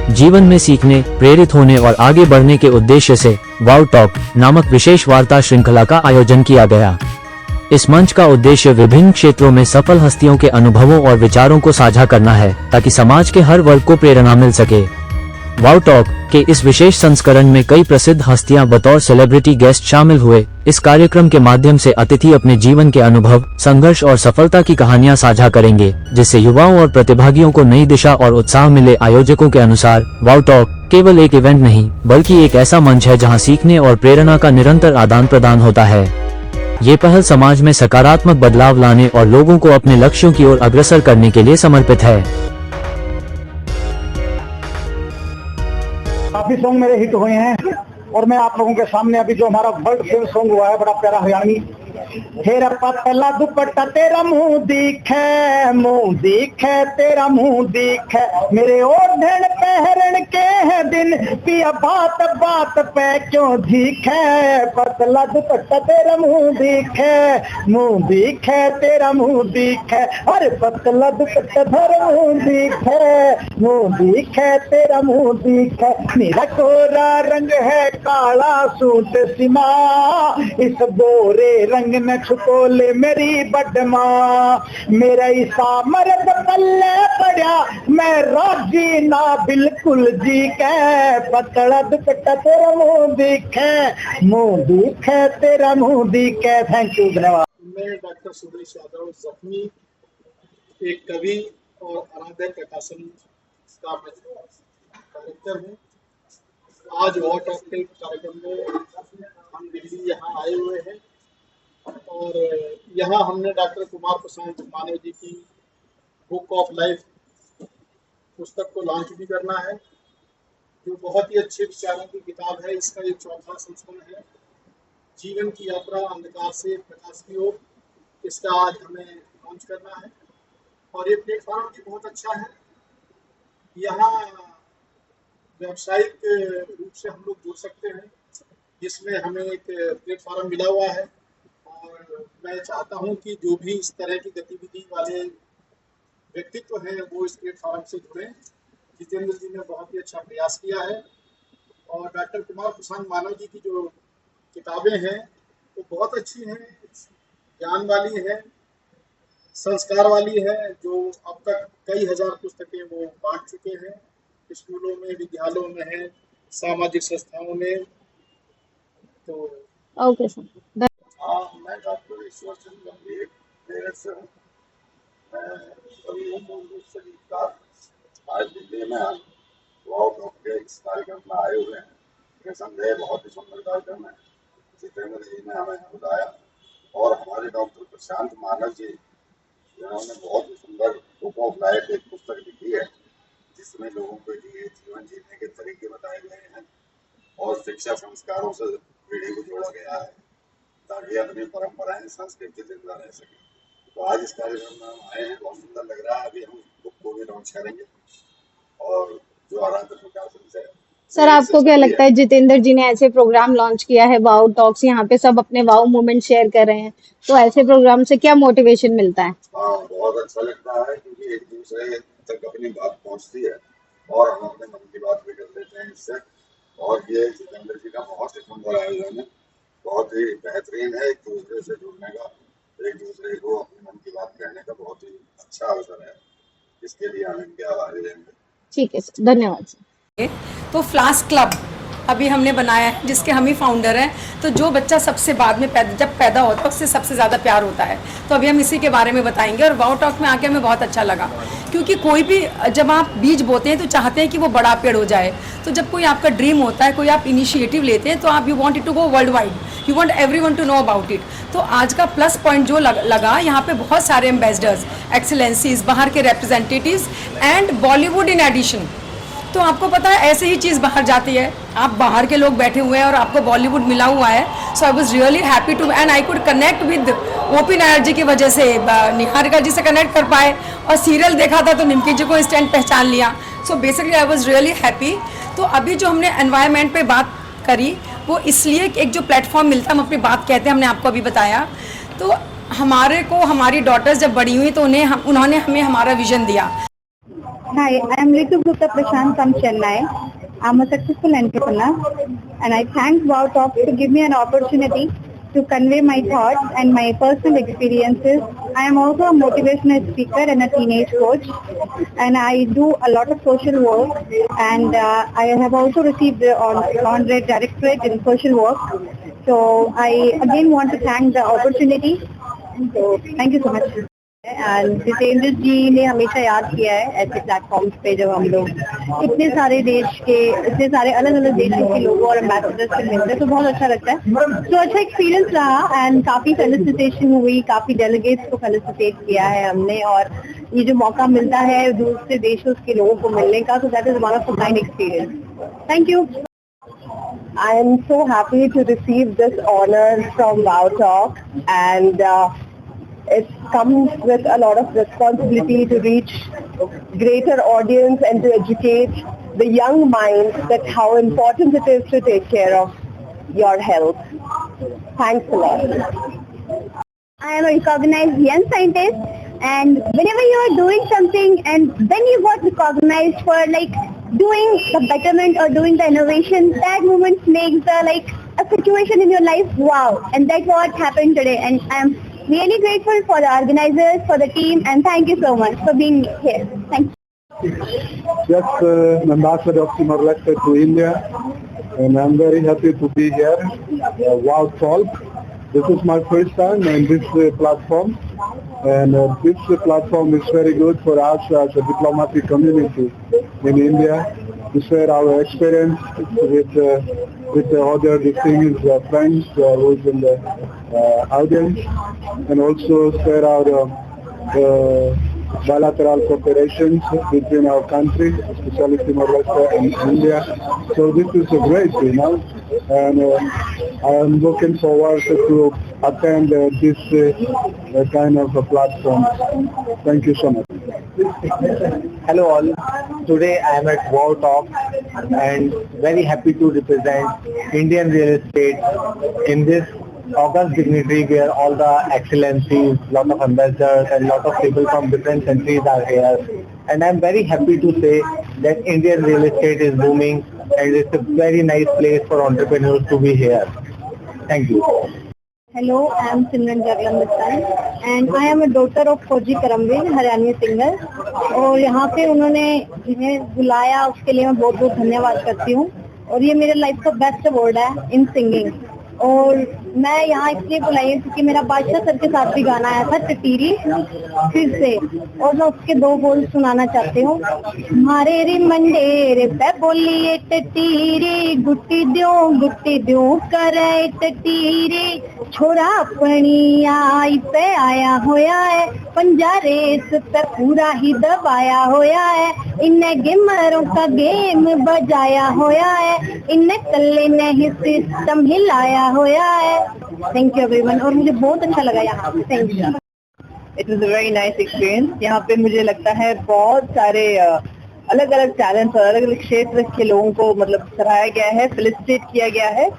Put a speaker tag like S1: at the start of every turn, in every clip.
S1: जीवन में सीखने, प्रेरित होने और आगे बढ़ने के उद्देश्य से वाव टॉक नामक विशेष वार्ता श्रृंखला का आयोजन किया गया। इस मंच का उद्देश्य विभिन्न क्षेत्रों में सफल हस्तियों के अनुभवों और विचारों को साझा करना है, ताकि समाज के हर वर्ग को प्रेरणा मिल सके। वाव टॉक के इस विशेष संस्करण में कई प्रसिद्ध हस्तियां बतौर सेलिब्रिटी गेस्ट शामिल हुए। इस कार्यक्रम के माध्यम से अतिथि अपने जीवन के अनुभव, संघर्ष और सफलता की कहानियां साझा करेंगे, जिससे युवाओं और प्रतिभागियों को नई दिशा और उत्साह मिले। आयोजकों के अनुसार वाव टॉक केवल एक इवेंट नहीं, बल्कि एक ऐसा मंच है जहां सीखने और प्रेरणा का निरंतर आदान प्रदान होता है। ये पहल समाज में सकारात्मक बदलाव लाने और लोगों को अपने लक्ष्यों की ओर अग्रसर करने के लिए समर्पित है।
S2: काफी सॉन्ग मेरे हिट हुए हैं और मैं आप लोगों के सामने अभी जो हमारा वर्ल्ड फेमस सॉन्ग हुआ है, बड़ा प्यारा हरियाणवी, तेरा पतला दुपट्टा तेरा मुंह दिखे तेरा मुंह दिखे, मेरे ओढ़न पहरन के दिन पिया बात बात पे क्यों दिखे, पतला दुपट्टा तेरा मुंह दिखे तेरा मुंह दिखे, अरे पतला दुपट्टा तेरा मुंह दिखे तेरा मुंह दिखे, मेरा कोरा रंग है काला सूट सीमा, इस गोरे रंग में छुपो ले मेरी बदमा, मेरा ईसा मर्द पल्ले पड़ा मैं राजी ना बिल्कुल जी के, पतला दुपट्टा तेरा मुंह दिखे तेरा मुंह दिखे। थैंक यू, धन्यवाद।
S3: मैं डॉक्टर सुरेश यादव जख्मी, एक कवि और आराध्य प्रकाशन का डायरेक्टर हूँ। आज वाव टॉक के कार्यक्रम में हम दिल्ली यहाँ आए हुए हैं और यहाँ हमने डॉक्टर कुमार प्रशांत मानव जी की बुक ऑफ लाइफ पुस्तक को लॉन्च भी करना है, जो बहुत ही अच्छे विचारों की किताब है। इसका ये 4वां संस्करण है, जीवन की यात्रा अंधकार से प्रकाश की ओर। इसका आज हमें लॉन्च करना है और ये प्लेटफॉर्म भी बहुत अच्छा है। यहाँ व्यावसायिक रूप से हम लोग जुड़ सकते हैं, जिसमें हमें एक प्लेटफॉर्म मिला हुआ है और मैं चाहता हूं कि जो भी इस तरह की गतिविधि वाले व्यक्तित्व हैं वो इस प्लेटफॉर्म से जुड़ें। जितेंद्र जी ने बहुत ही अच्छा प्रयास किया है और डॉक्टर कुमार प्रशांत मानव जी की जो किताबें हैं वो बहुत अच्छी हैं, ज्ञान वाली है, संस्कार वाली है, जो अब तक कई हजार पुस्तकें वो बांट चुके हैं, स्कूलों में, विद्यालयों में है, सामाजिक संस्थाओं में। तो
S4: ओके सर।
S3: मैं डॉक्टर ईश्वर चंद्र गंभीर मेरठ से हूँ। मैं सभी मूल रूप से गीतकार आज दिल्ली में वाव टॉक के इस कार्यक्रम में आए हुए हैं। निसंदेह बहुत ही सुंदर कार्यक्रम है। जितेंद्र जी ने हमें बुलाया और हमारे डॉक्टर प्रशांत मानव जी, जिन्होंने बहुत ही सुंदर बुक ऑफ लाइफ एक पुस्तक लिखी है, जिसमें लोगों के लिए जीवन जीने के तरीके बताए गए हैं और शिक्षा संस्कारों से पीढ़ी को जोड़ा गया है, ताकि अपनी परंपराएं, संस्कृति जिंदा रह सके। तो आज इस कार्यक्रम में हम आए हैं, बहुत सुंदर लग रहा है। अभी हम बुक को भी लॉन्च करेंगे और जो आराध्य प्रकाशन से।
S4: सर, आपको क्या लगता है, जितेंद्र जी ने ऐसे प्रोग्राम लॉन्च किया है, वाव टॉक्स, यहाँ पे सब अपने वाव मोमेंट शेयर कर रहे हैं, तो ऐसे प्रोग्राम से क्या मोटिवेशन मिलता है?
S3: हाँ, बहुत अच्छा लगता है, क्योंकि एक दूसरे तक अपनी बात पहुँचती है और हम अपने मन की बात भी कर लेते हैं इससे। और ये जितेंद्र जी का बहुत ही सुंदर आयोजन है, बहुत ही बेहतरीन है। एक दूसरे से जुड़ने का, एक दूसरे को अपने मन की बात कहने का बहुत ही अच्छा अवसर है। इसके लिए हम इनके आभारी रहेंगे।
S4: ठीक है सर, धन्यवाद सर।
S5: तो फ्लास्क क्लब अभी हमने बनाया है, जिसके हम ही फाउंडर हैं। तो जो बच्चा सबसे बाद में जब पैदा होता है उससे सबसे ज़्यादा प्यार होता है, तो अभी हम इसी के बारे में बताएंगे। और वाव टॉक में आके हमें बहुत अच्छा लगा, क्योंकि कोई भी जब आप बीज बोते हैं तो चाहते हैं कि वो बड़ा पेड़ हो जाए। तो जब कोई आपका ड्रीम होता है, कोई आप इनिशिएटिव लेते हैं, तो आप you want it to go world wide, you want everyone to know about it. तो आज का प्लस पॉइंट जो लगा, यहाँ पे बहुत सारे एम्बेसडर्स, एक्सीलेंसीज, बाहर के representatives and Bollywood in addition. तो आपको पता है ऐसे ही चीज़ बाहर जाती है, आप बाहर के लोग बैठे हुए हैं और आपको बॉलीवुड मिला हुआ है। So I was really happy to and I could connect with O P Nayyar ji की वजह से, निहारिका जी से कनेक्ट कर पाए, और सीरियल देखा था तो निमकी जी को इंस्टेंट पहचान लिया। So basically I was really happy. तो अभी जो हमने एनवायरनमेंट पे बात करी, वो इसलिए एक जो प्लेटफॉर्म मिलता है, हम अपनी बात कहते हैं, हमने आपको अभी बताया। तो हमारे को हमारी डॉटर्स जब बड़ी हुई तो उन्होंने हमें हमारा विजन दिया।
S6: Hi, I am Ritu Gupta Prashant from Chennai. I'm a successful entrepreneur and I thank Wow Talks to give me an opportunity to convey my thoughts and my personal experiences. I am also a motivational speaker and a teenage coach, and I do a lot of social work, and I have also received the honorary directorate in social work. So I again want to thank the opportunity. So thank you so much. And Jitendra ji ने हमेशा याद किया है ऐसे platforms पे जब हम लोग इतने सारे देश के इतने सारे अलग अलग देशों के लोगों और एम्बेसडर्स से मिलते हैं तो बहुत अच्छा लगता है. तो अच्छा एक्सपीरियंस रहा एंड काफी फेलिसिटेशन हुई, काफी डेलीगेट्स को फेलिसिटेट किया है हमने और ये जो मौका मिलता है दूसरे देशों के लोगों को मिलने का तो that is one of the kind experience. Thank you. I am so happy to receive this honor from Wow Talk and it comes with a lot of responsibility to reach greater audience and to educate the young mind that how important it is to take care of your health. Thanks a lot. I am a recognized young scientist and whenever you are doing something and then you got recognized for like doing the betterment or doing the innovation, that moment makes the like a situation in your life wow, and that's what happened today and I am really grateful for the organizers, for the team, and thank you so much for being here. Thank you.
S7: Just an ambassador of Timor-Leste to India, and I'm very happy to be here. Wow Talk. This is my first time on this platform, and this platform is very good for us as a diplomatic community in India to share our experience with the other distinguished friends who is in the audience, and also share our bilateral cooperations between our countries, especially Timor-Leste and India. So this is a great thing, and I am looking forward to attend this kind of a platform. Thank you so much.
S8: Hello all. Today I am at Wow Talk and very happy to represent Indian real estate in this August dignitary where all the excellencies, lot of ambassadors and lot of people from different countries are here. And I am very happy to say that Indian real estate is booming and it's a very nice place for entrepreneurs to be here. Thank you.
S6: Hello, I am Simran Jaglan Mittal and I am a daughter of Fauji Karamveer, Haryanvi singer. और यहाँ पे उन्होंने जिन्हें बुलाया उसके लिए मैं बहुत बहुत धन्यवाद करती हूँ और ये मेरे लाइफ का बेस्ट अवार्ड है इन सिंगिंग. और मैं यहाँ इसलिए बुलाई हूँ क्योंकि मेरा बादशाह सर के साथ भी गाना आया था टटीरी फिर से और मैं उसके दो बोल सुनाना चाहती हूँ. मारे रे मंडेर पे बोलिए टटीरी गुट्टी द्यों करे टटीरी छोरा अपनी आई पे आया होया है पंजारे इस पे पूरा ही दबाया होया है इन्हें गेमरों का गेम बजाया होया है इन्हें कल्ले ने ही सिस्टम हिलाया होया है. थैंक यू एवरीवन और मुझे बहुत अच्छा लगा यहाँ पे. Thank you. It was a very nice experience. यहाँ पे मुझे लगता है बहुत सारे अलग अलग टैलेंट्स और अलग अलग क्षेत्र के लोगों को मतलब सराहा गया है, फेलिसिटेट किया गया है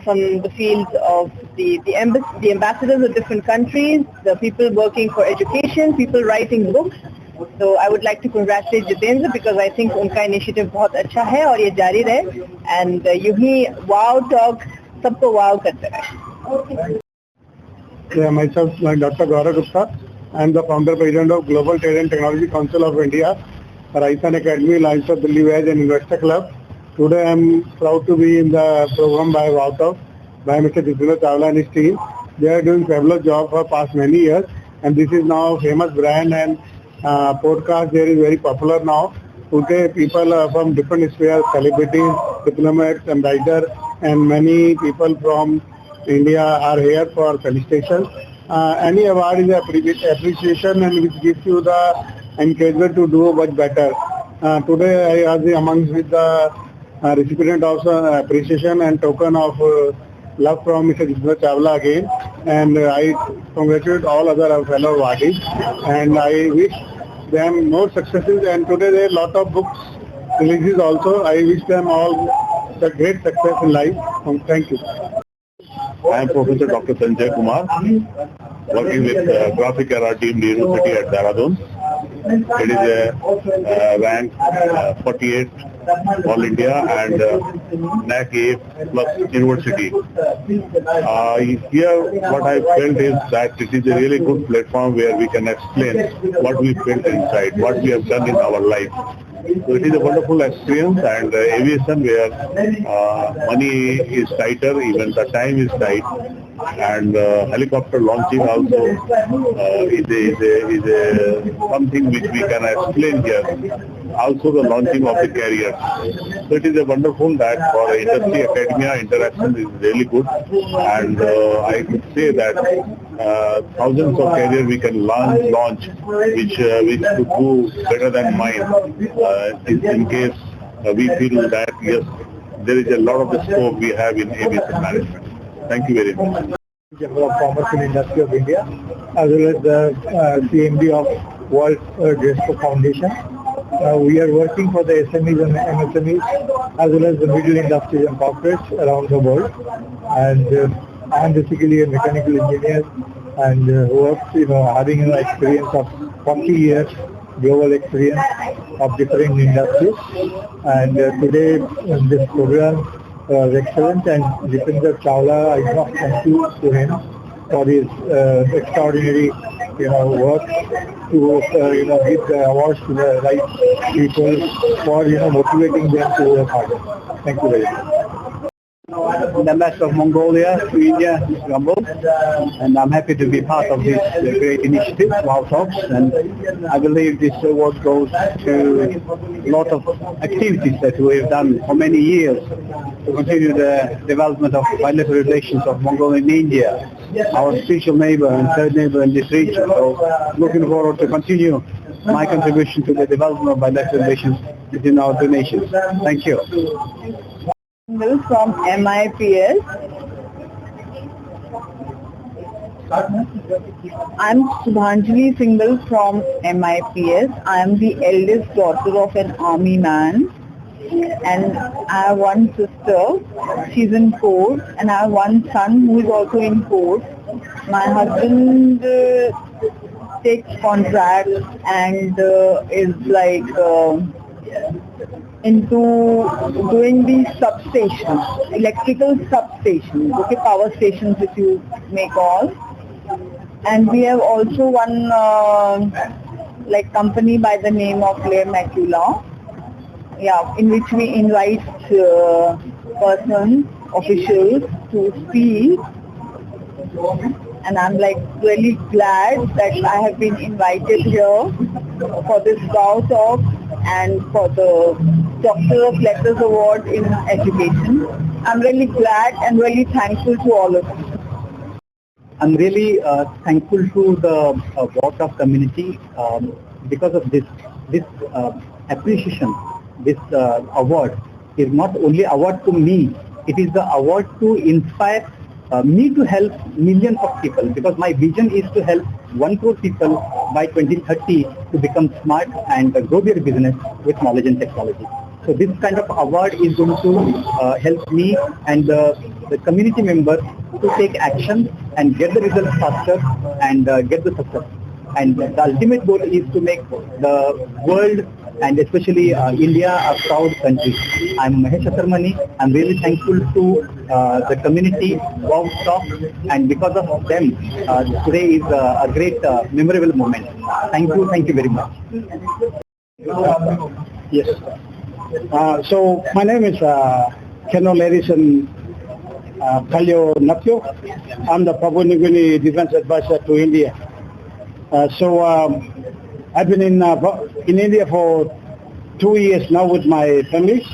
S6: from the fields of the ambassadors of different countries, the people working for education, people writing books. So I would like to congratulate Jitendra because I think उनका initiative बहुत अच्छा है और ये जारी रहे and यूं ही Wow Talk सबको wow करते रहे.
S7: Yeah, myself, Dr. Gaurav Gupta. I am the founder president of Global Trade and Technology Council of India, Raisan Academy, Lions of Delhi Veg and Investor Club. Today I am proud to be in the program by Wow Talk by Mr. Jitendra Chawla and his team. They are doing fabulous job for past many years and this is now a famous brand and podcast there is very popular now. Today people from different spheres, celebrities, diplomats and writers and many people from India are here for felicitation. Any award is appreciation and which gives you the encouragement to do much better. Today I was amongst with the recipient of appreciation and token of love from Mr. Jitendra Chawla again, and I congratulate all other fellow awardees and I wish them more successes. And today there are a lot of books releases also. I wish them all the great success in life. Thank you.
S9: I am Professor Dr. Sanjay Kumar, working with Graphic Era Team University at Dehradun. It is a rank 48 all India and NAC A plus university. Here what I felt is that it is a really good platform where we can explain what we felt inside, what we have done in our life. So it is a wonderful experience, and aviation where money is tighter, even the time is tight, and helicopter launching also is something which we can explain here. Also the launching of the carrier. So it is a wonderful that for industry academia interaction is really good, and I could say that thousands of carriers we can launch which could do better than mine in case we feel that yes, there is a lot of the scope we have in aviation management. Thank you very much.
S8: Chamber of Commerce and Industry of India, as well as the CMD of World Gesco Foundation. We are working for the SMEs and MSMEs as well as the middle industries and corporates around the world. And I am basically a mechanical engineer and works, having an experience of 40 years, global experience of different industries. And today this program was excellent, and Jitendra Chawla, I must thank you to him for his extraordinary work to give the awards to the right people for motivating them to work harder. Thank you very much.
S2: The Ambassador of Mongolia to India, Mr. Gambol, and I'm happy to be part of this great initiative, WOW Talks, and I believe this award goes to a lot of activities that we have done for many years to continue the development of bilateral relations of Mongolia and India, our spiritual neighbor and third neighbor in this region. So looking forward to continue my contribution to the development of bilateral relations between our two nations. Thank you.
S6: From MIPS. I'm Subhanjali Singhal from MIPS. I am the eldest daughter of an army man, and I have one sister. She's in Port, and I have one son who is also in Port. My husband takes contracts and is into doing the substations, electrical substations, power stations if you may call. And we have also one company by the name of Claire Macula, in which we invite persons, officials to speak. And I'm really glad that I have been invited here for this WOW Talk and for the Doctor of Letters Award in Education. I'm really glad and really thankful to all of you.
S2: I'm really thankful to the WOW Talk community because of this appreciation. This award is not only award to me, it is the award to inspire me to help millions of people, because my vision is to help 1 crore people by 2030 to become smart and grow their business with knowledge and technology. So this kind of award is going to help me and the community members to take action and get the results faster and get the success. And the ultimate goal is to make the world and especially India a proud country. I'm Mahesh Atharmani. I'm really thankful to the community, WOW Talk, and because of them, today is a great memorable moment. Thank you very much.
S10: Yes. So my name is Keno Larison Kalyo Napyo. I'm the Papua New Guinea Defense Advisor to India. I've been in India for 2 years now with my family.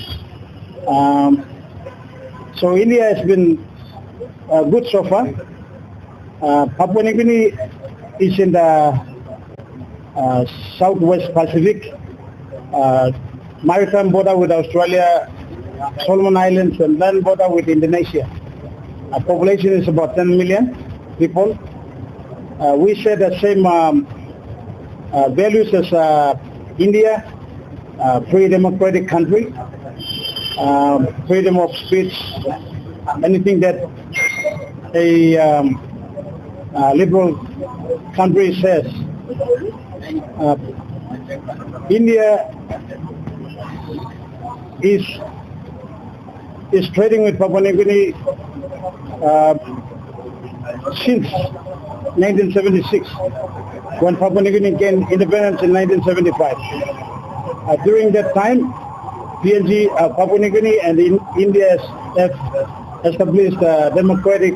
S10: So India has been good so far. Papua New Guinea is in the Southwest Pacific, maritime border with Australia, Solomon Islands, and land border with Indonesia. Our population is about 10 million people. We share the same values as India, free democratic country, freedom of speech, anything that a liberal country says. India is trading with Papua New Guinea since 1976, when Papua New Guinea gained independence in 1975. During that time, PNG, Papua New Guinea and India have established democratic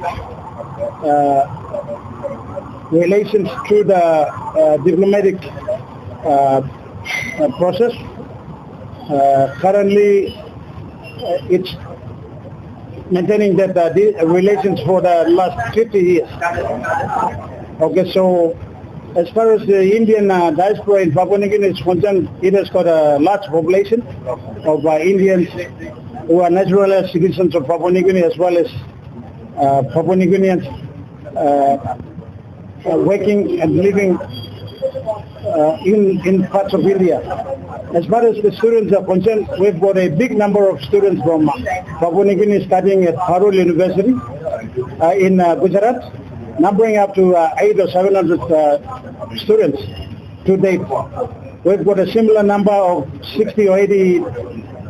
S10: relations through the diplomatic process. Currently, it's maintaining that the relations for the last 50 years. Okay, so as far as the Indian diaspora in Papua New Guinea is concerned, it has got a large population of Indians who are naturalized citizens of Papua New Guinea, as well as Papua New Guineans working and living in parts of India. As far as the students are concerned, we've got a big number of students from Papua New Guinea studying at Parul University in Gujarat, numbering up to 800 or 700 students to date. We've got a similar number of 60 or 80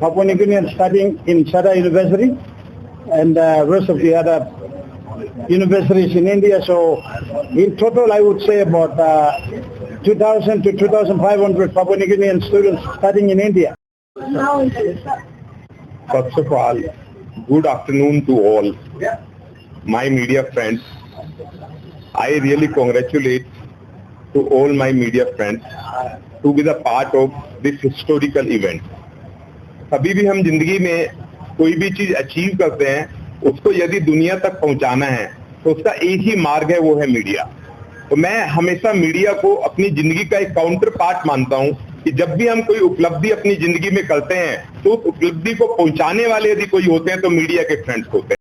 S10: Papua New Guineans studying in Sada University and rest of the other universities in India. So in total, I would say about 2,000 to 2,500 Papua New Guinean students studying in India.
S11: First of all, good afternoon to all my media friends. I really congratulate to all my media friends to be the part of this historical event. कभी भी हम जिंदगी में कोई भी चीज achieve करते हैं, उसको यदि दुनिया तक पहुंचाना है तो उसका एक ही मार्ग है, वो है मीडिया। तो मैं हमेशा मीडिया को अपनी जिंदगी का एक काउंटर पार्ट मानता हूं कि जब भी हम कोई उपलब्धि अपनी जिंदगी में करते हैं तो उस उपलब्धि को पहुंचाने वाले यदि कोई होते हैं तो मीडिया के फ्रेंड्स होते हैं।